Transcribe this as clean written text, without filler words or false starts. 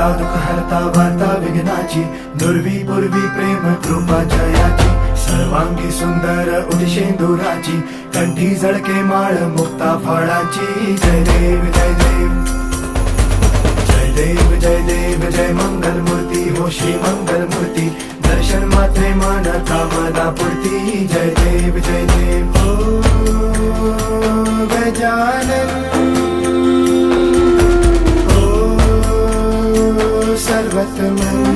हरता दुःख हरता वार्ता विघ्नाची, दुर्वी पूर्वी प्रेम कृपा जयाची, सर्वांगी सुंदर उदिशेंदुराची, कंठी झळके माळ मुक्ता फळाची. जय देव जय देव जय देव जय देव जय मंगल मूर्ती हो श्री मंगल मूर्ती, दर्शन मात्रे मन कामना पूर्ती. जय देव जय देव हो गजानन हो सर्वतमन.